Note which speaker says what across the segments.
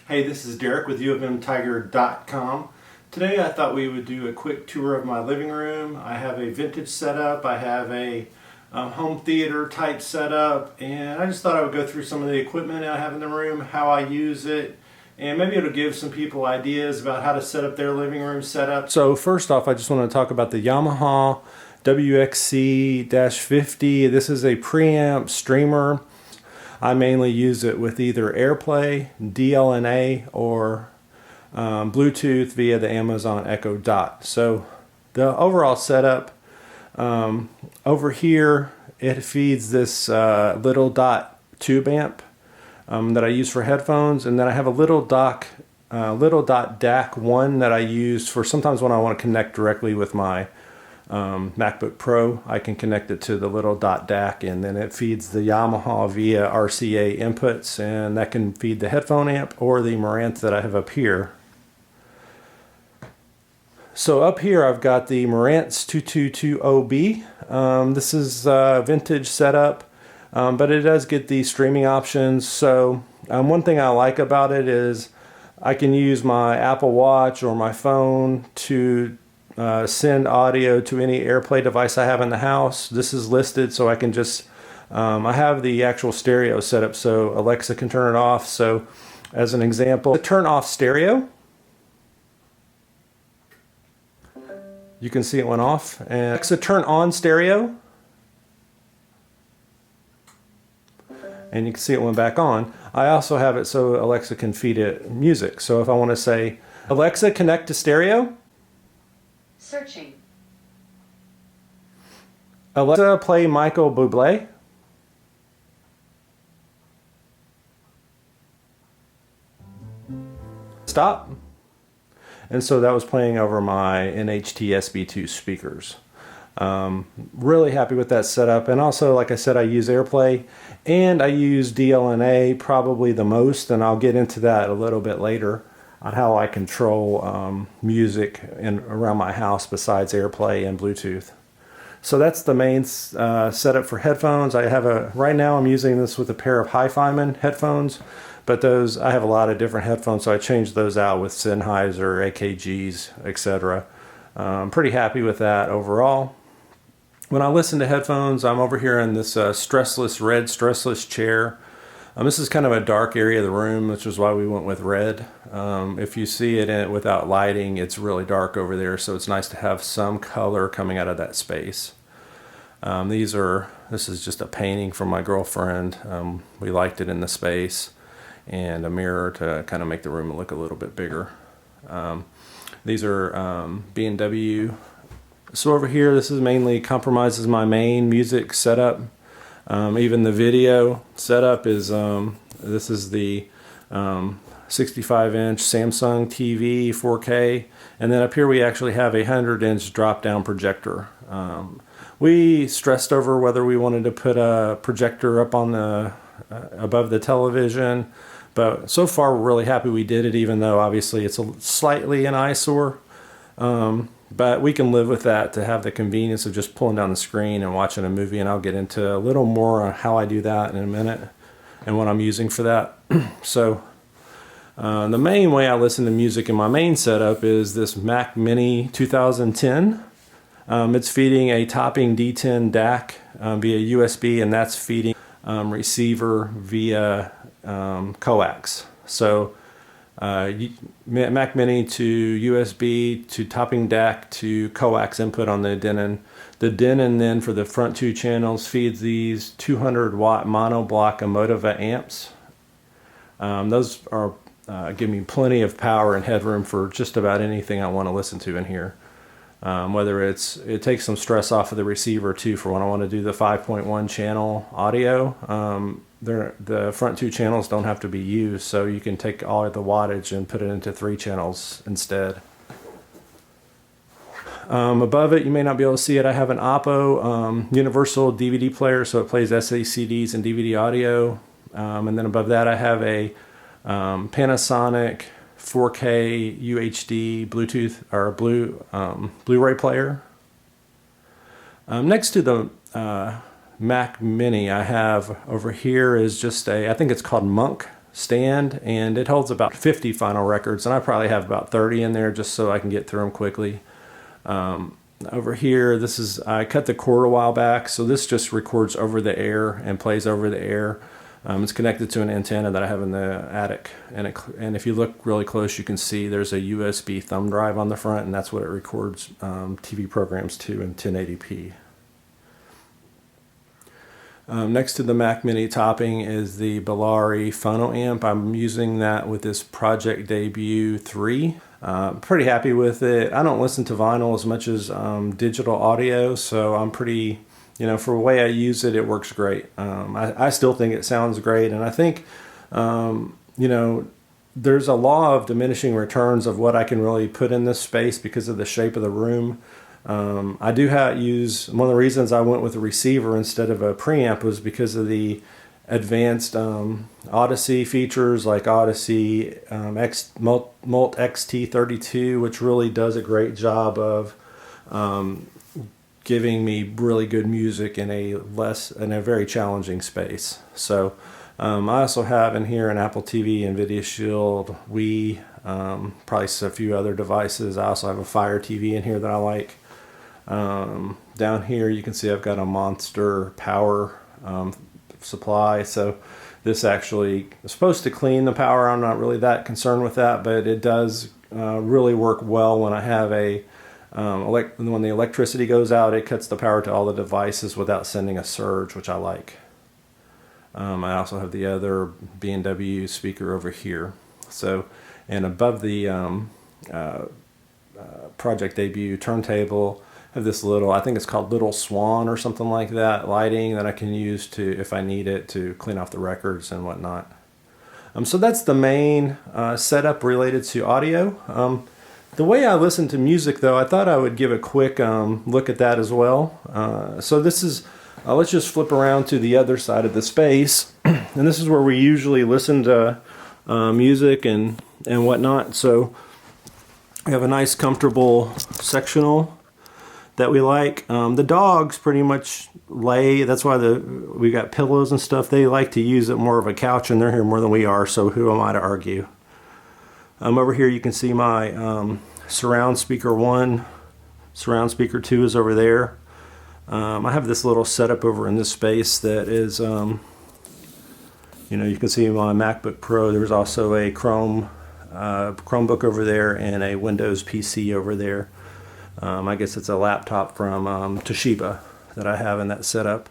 Speaker 1: Hey, this is Derek with UofMTiger.com. Today I thought we would do a quick tour of my living room. I have a vintage setup, I have a home theater type setup, and I just thought I would go through some of the equipment I have in the room, how I use it, and maybe it'll give some people ideas about how to set up their living room setup. So first off, I just want to talk about the Yamaha WXC-50. This is a preamp streamer. I mainly use it with either AirPlay, DLNA, or Bluetooth via the Amazon Echo Dot. So the overall setup, over here it feeds this little dot tube amp that I use for headphones, and then I have a little dot DAC 1 that I use for sometimes when I want to connect directly with my MacBook Pro. I can connect it to the little dot DAC, and then it feeds the Yamaha via RCA inputs, and that can feed the headphone amp or the Marantz that I have up here. So up here I've got the Marantz 2220B. This is a vintage setup, but it does get the streaming options. So one thing I like about it is I can use my Apple Watch or my phone to send audio to any AirPlay device I have in the house. This is listed, so I can just I have the actual stereo set up so Alexa can turn it off. So as an example, turn off stereo. You can see it went off. And Alexa, turn on stereo. And you can see it went back on. I also have it so Alexa can feed it music. So if I want to say, Alexa, connect to stereo.
Speaker 2: Searching.
Speaker 1: Alexa, play Michael Bublé. Stop. And so that was playing over my NHT SB2 speakers. Really happy with that setup. And also, like I said, I use AirPlay and I use DLNA probably the most, and I'll get into that a little bit later on how I control music around my house besides AirPlay and Bluetooth. So that's the main setup for headphones. I have right now I'm using this with a pair of Hi-Fiman headphones, but I have a lot of different headphones, so I changed those out with Sennheiser, AKGs, etc. I'm pretty happy with that overall. When I listen to headphones, I'm over here in this stressless red stressless chair. This is kind of a dark area of the room, which is why we went with red. If you see it without lighting, it's really dark over there, so it's nice to have some color coming out of that space. This is just a painting from my girlfriend. We liked it in the space, and a mirror to kind of make the room look a little bit bigger. These are B&W. So over here, this is mainly compromises my main music setup. Even the video setup is, this is the 65-inch Samsung TV 4K, and then up here we actually have a 100-inch drop-down projector. We stressed over whether we wanted to put a projector up on the above the television, but so far we're really happy we did it, even though obviously it's slightly an eyesore. But we can live with that to have the convenience of just pulling down the screen and watching a movie, and I'll get into a little more on how I do that in a minute and what I'm using for that. So the main way I listen to music in my main setup is this Mac Mini 2010. It's feeding a topping D10 DAC via USB, and that's feeding receiver via coax. So Mac Mini to USB to topping DAC to coax input on the Denon. The Denon then for the front two channels feeds these 200 watt monoblock Emotiva amps. Those are give me plenty of power and headroom for just about anything I want to listen to in here. Whether it takes some stress off of the receiver too for when I want to do the 5.1 channel audio. The front two channels don't have to be used, so you can take all of the wattage and put it into 3 channels instead. Above it, you may not be able to see it, I have an Oppo universal DVD player, so it plays SACDs and DVD audio. And then above that I have a Panasonic 4K UHD Bluetooth or Blu-ray player. Next to the Mac Mini I have over here is just I think it's called Monk stand, and it holds about 50 vinyl records, and I probably have about 30 in there just so I can get through them quickly. Over here, I cut the cord a while back, so this just records over the air and plays over the air. It's connected to an antenna that I have in the attic, and if you look really close, you can see there's a USB thumb drive on the front, and that's what it records TV programs to in 1080p. Next to the Mac Mini topping is the Bellari phono amp. I'm using that with this Project Debut 3. Pretty happy with it. I don't listen to vinyl as much as digital audio, so I'm pretty, for the way I use it, it works great. I still think it sounds great, and I think, there's a law of diminishing returns of what I can really put in this space because of the shape of the room. I do use, one of the reasons I went with a receiver instead of a preamp was because of the advanced Odyssey features like Odyssey Mult XT32, which really does a great job of giving me really good music in a very challenging space. So I also have in here an Apple TV, NVIDIA Shield, Wii, probably a few other devices. I also have a Fire TV in here that I like. Down here you can see I've got a Monster power supply, so this actually is supposed to clean the power. I'm not really that concerned with that, but it does really work well when I have when the electricity goes out. It cuts the power to all the devices without sending a surge, which I like. I also have the other B&W speaker over here. So, and above the Project Debut turntable, I have this little, I think it's called Little Swan or something like that, lighting that I can use to, if I need it, to clean off the records and whatnot. So that's the main setup related to audio. The way I listen to music, though, I thought I would give a quick look at that as well. So this is, let's just flip around to the other side of the space, and this is where we usually listen to music and whatnot. So we have a nice, comfortable sectional that we like. The dogs pretty much that's why we got pillows and stuff. They like to use it more of a couch, and they're here more than we are, so who am I to argue? Over here you can see my surround speaker 1, surround speaker 2 is over there. I have this little setup over in this space that is, you can see my MacBook Pro. There's also a Chromebook over there and a Windows PC over there. I guess it's a laptop from Toshiba that I have in that setup.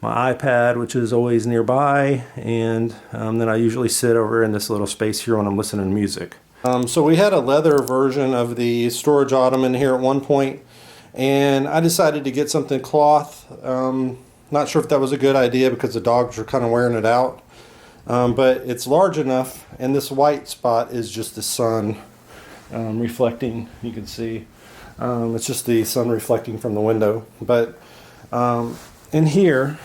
Speaker 1: My iPad, which is always nearby, and then I usually sit over in this little space here when I'm listening to music. So we had a leather version of the storage ottoman here at one point, and I decided to get something cloth. Not sure if that was a good idea because the dogs are kind of wearing it out, but it's large enough, and this white spot is just the sun reflecting. You can see it's just the sun reflecting from the window. But in here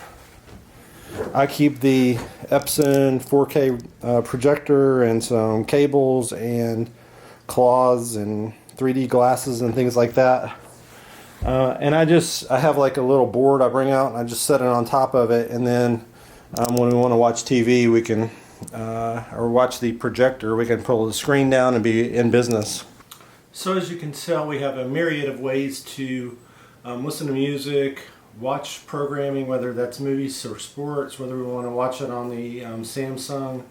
Speaker 1: I keep the Epson 4K projector and some cables and cloths and 3D glasses and things like that. And I have like a little board I bring out, and I just set it on top of it, and then when we want to watch TV, we can or watch the projector, we can pull the screen down and be in business. So as you can tell, we have a myriad of ways to listen to music, watch programming, whether that's movies or sports, whether we want to watch it on the Samsung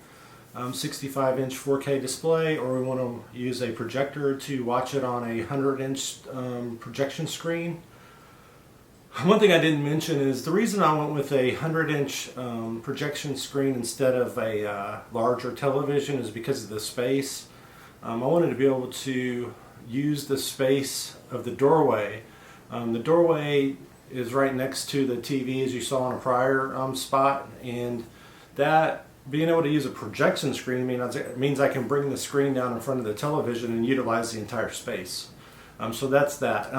Speaker 1: 65-inch 4K display, or we want to use a projector to watch it on a 100-inch projection screen. One thing I didn't mention is the reason I went with a 100-inch projection screen instead of a larger television is because of the space. I wanted to be able to use the space of the doorway. The doorway is right next to the TV, as you saw in a prior spot, and that being able to use a projection screen means I can bring the screen down in front of the television and utilize the entire space. So that's that.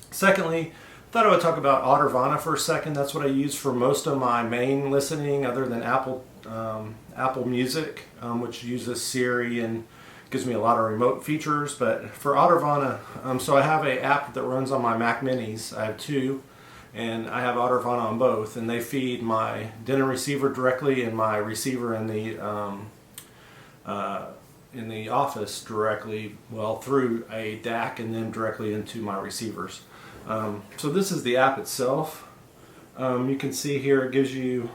Speaker 1: Secondly, I thought I would talk about Audirvana for a second. That's what I use for most of my main listening, other than Apple Music, which uses Siri and gives me a lot of remote features. But for Audirvana, so I have an app that runs on my Mac Minis. I have two, and I have Audirvana on both, and they feed my Denon receiver directly and my receiver in the office directly, well, through a DAC and then directly into my receivers. So this is the app itself. You can see here it gives you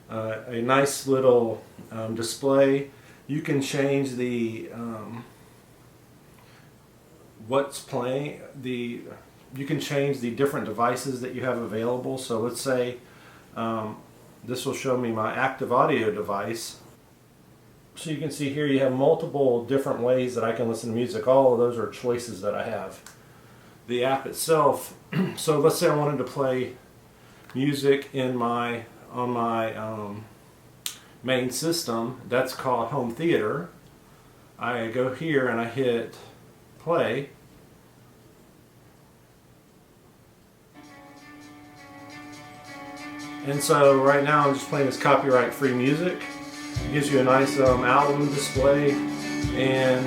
Speaker 1: a nice little display. You can change the what's playing. You can change the different devices that you have available. So let's say this will show me my active audio device. So you can see here you have multiple different ways that I can listen to music. All of those are choices that I have. The app itself, so let's say I wanted to play music on my main system. That's called home theater. I go here and I hit play. And so right now I'm just playing this copyright free music. It gives you a nice album display, and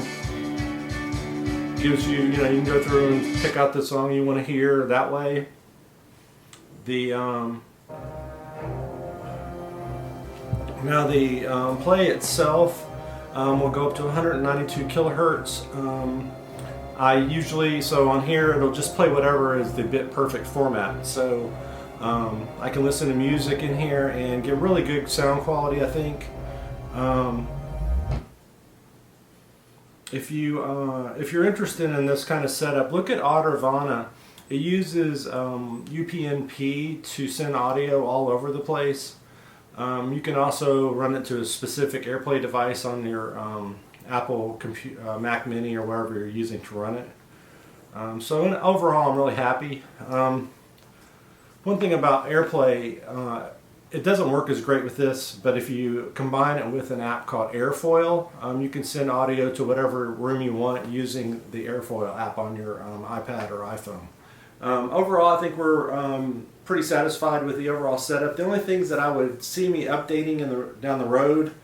Speaker 1: gives you, you can go through and pick out the song you want to hear that way. The now the play itself will go up to 192 kilohertz. I usually, so on here it'll just play whatever is the bit perfect format. So I can listen to music in here and get really good sound quality, I think. If you're interested in this kind of setup, look at Audirvana. It uses UPnP to send audio all over the place. You can also run it to a specific AirPlay device on your Apple Mac Mini or wherever you're using to run it. So overall, I'm really happy. One thing about AirPlay, it doesn't work as great with this, but if you combine it with an app called Airfoil, you can send audio to whatever room you want using the Airfoil app on your iPad or iPhone. Overall, I think we're pretty satisfied with the overall setup. The only things that I would see me updating down the road,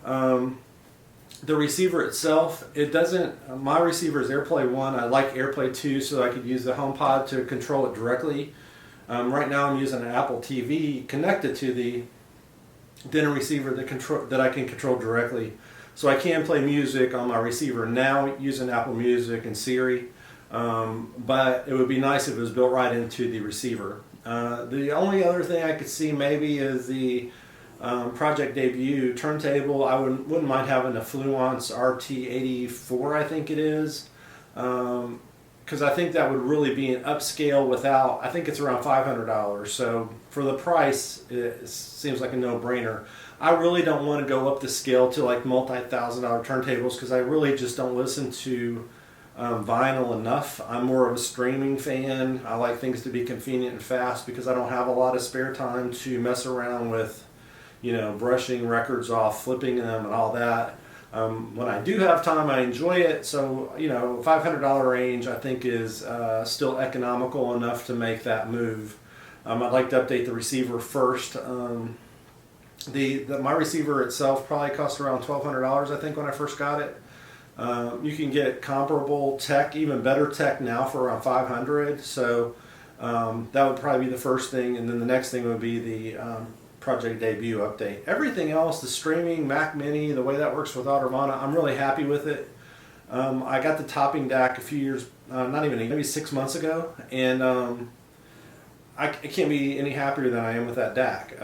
Speaker 1: the receiver itself, my receiver is AirPlay 1. I like AirPlay 2 so I could use the HomePod to control it directly. Right now I'm using an Apple TV connected to the Denon receiver that I can control directly. So I can play music on my receiver now using Apple Music and Siri, but it would be nice if it was built right into the receiver. The only other thing I could see maybe is the Project Debut turntable. I wouldn't mind having a Fluence RT84, I think it is. Because I think that would really be an upscale without, I think it's around $500. So for the price, it seems like a no-brainer. I really don't want to go up the scale to like multi-$1,000 turntables because I really just don't listen to vinyl enough. I'm more of a streaming fan. I like things to be convenient and fast because I don't have a lot of spare time to mess around with, brushing records off, flipping them and all that. When I do have time, I enjoy it. So, $500 range I think is still economical enough to make that move. I'd like to update the receiver first. My receiver itself probably cost around $1,200 I think when I first got it. You can get comparable tech, even better tech now for around $500. So that would probably be the first thing, and then the next thing would be the Project Debut update. Everything else, the streaming, Mac Mini, the way that works with Audirvana, I'm really happy with it. I got the topping DAC a few years, maybe 6 months ago, and I can't be any happier than I am with that DAC.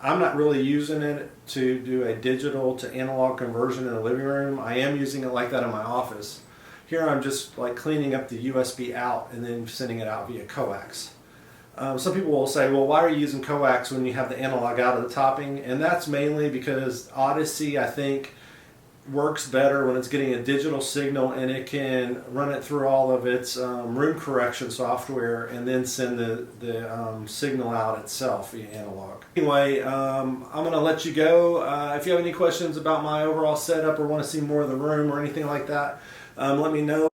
Speaker 1: I'm not really using it to do a digital to analog conversion in the living room. I am using it like that in my office. Here I'm just like cleaning up the USB out and then sending it out via coax. Some people will say, well, why are you using coax when you have the analog out of the topping? And that's mainly because Odyssey, I think, works better when it's getting a digital signal and it can run it through all of its room correction software and then send the signal out itself via analog. Anyway, I'm going to let you go. If you have any questions about my overall setup or want to see more of the room or anything like that, let me know.